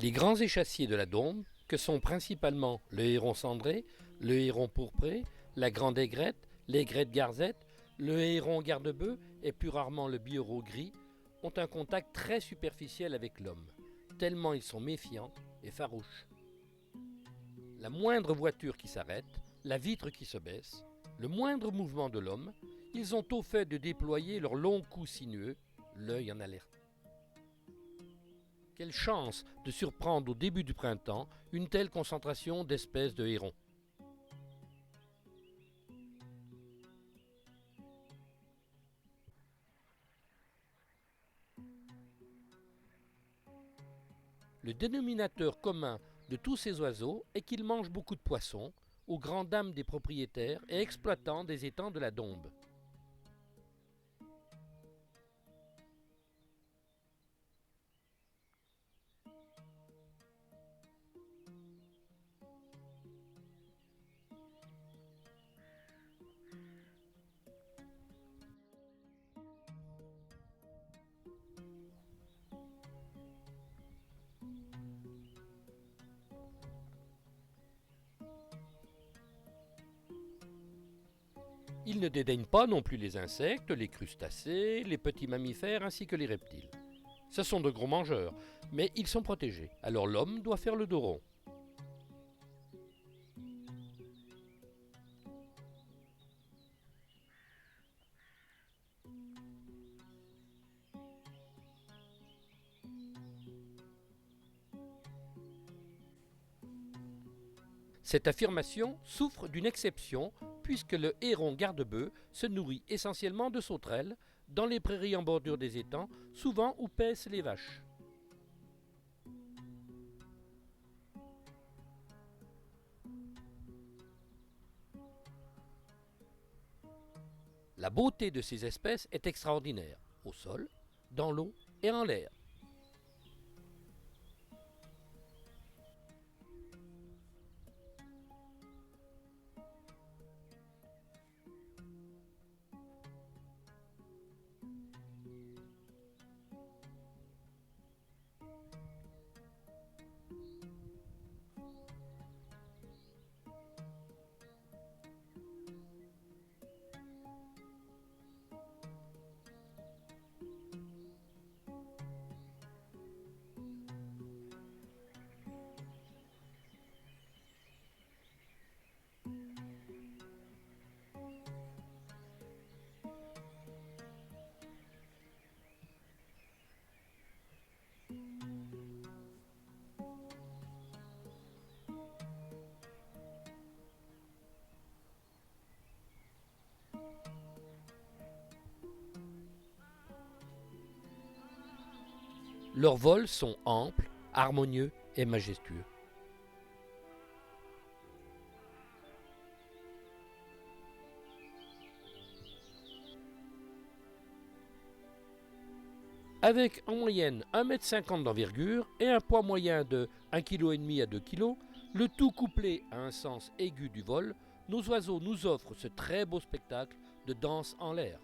Les grands échassiers de la Dombe, que sont principalement le héron cendré, le héron pourpré, la grande aigrette, l'aigrette garzette, le héron garde-bœuf et plus rarement le bierrot gris, ont un contact très superficiel avec l'homme, tellement ils sont méfiants et farouches. La moindre voiture qui s'arrête, la vitre qui se baisse, le moindre mouvement de l'homme, ils ont au fait de déployer leurs longs coups sinueux, l'œil en alerte. Quelle chance de surprendre au début du printemps une telle concentration d'espèces de hérons. Le dénominateur commun de tous ces oiseaux est qu'ils mangent beaucoup de poissons, aux grandes dames des propriétaires et exploitants des étangs de la Dombe. Ils ne dédaignent pas non plus les insectes, les crustacés, les petits mammifères ainsi que les reptiles. Ce sont de gros mangeurs, mais ils sont protégés, alors l'homme doit faire le dos rond. Cette affirmation souffre d'une exception puisque le héron garde-bœuf se nourrit essentiellement de sauterelles dans les prairies en bordure des étangs, souvent où paissent les vaches. La beauté de ces espèces est extraordinaire, au sol, dans l'eau et en l'air. Leurs vols sont amples, harmonieux et majestueux. Avec en moyenne 1,50 m d'envergure et un poids moyen de 1,5 kg à 2 kg, le tout couplé à un sens aigu du vol, nos oiseaux nous offrent ce très beau spectacle de danse en l'air.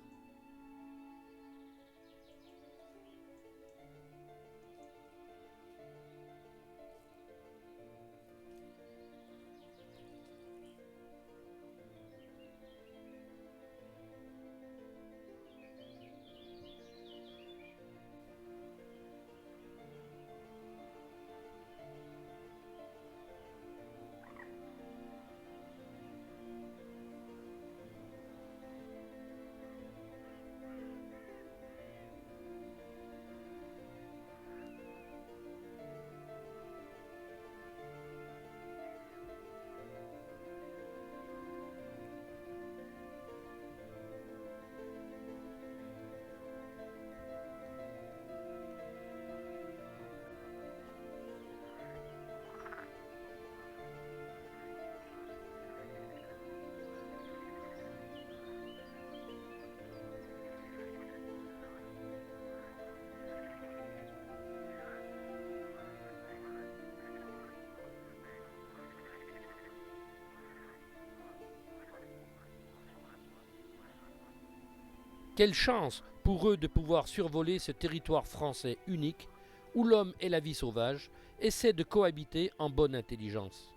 Quelle chance pour eux de pouvoir survoler ce territoire français unique où l'homme et la vie sauvage essaient de cohabiter en bonne intelligence.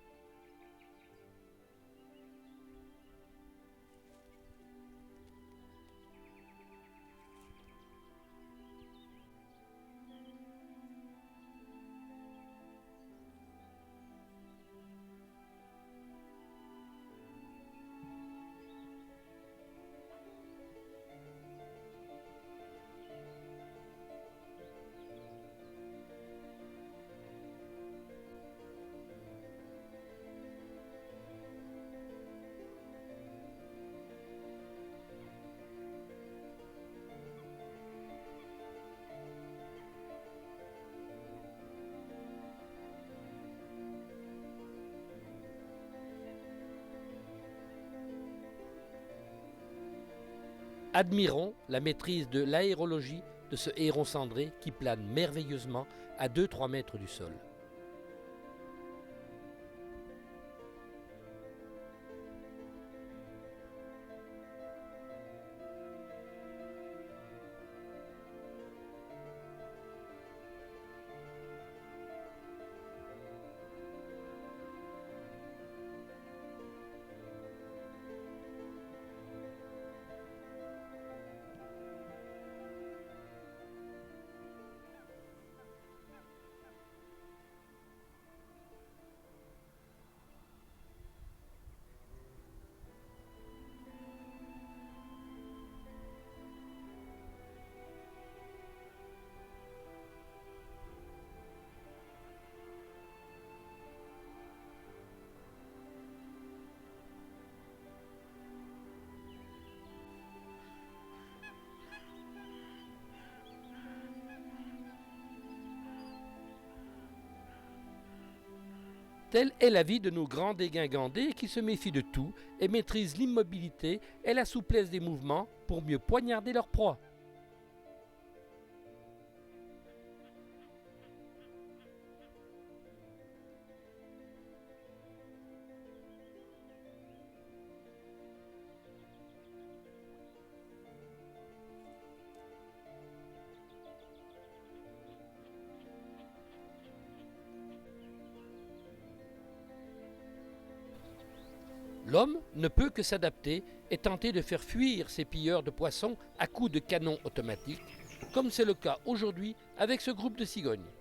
Admirons la maîtrise de l'aérologie de ce héron cendré qui plane merveilleusement à 2-3 mètres du sol. Telle est la vie de nos grands dégingandés qui se méfient de tout et maîtrisent l'immobilité et la souplesse des mouvements pour mieux poignarder leur proie. L'homme ne peut que s'adapter et tenter de faire fuir ces pilleurs de poissons à coups de canon automatique, comme c'est le cas aujourd'hui avec ce groupe de cigognes.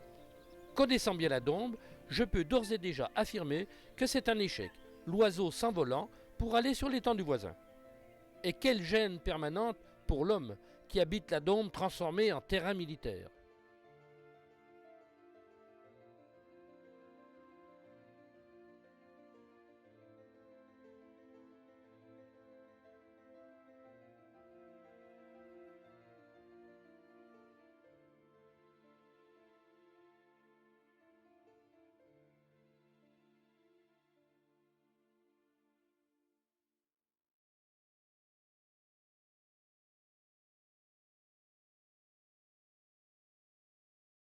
Connaissant bien la dombe, je peux d'ores et déjà affirmer que c'est un échec, l'oiseau s'envolant pour aller sur l'étang du voisin. Et quelle gêne permanente pour l'homme qui habite la dombe transformée en terrain militaire.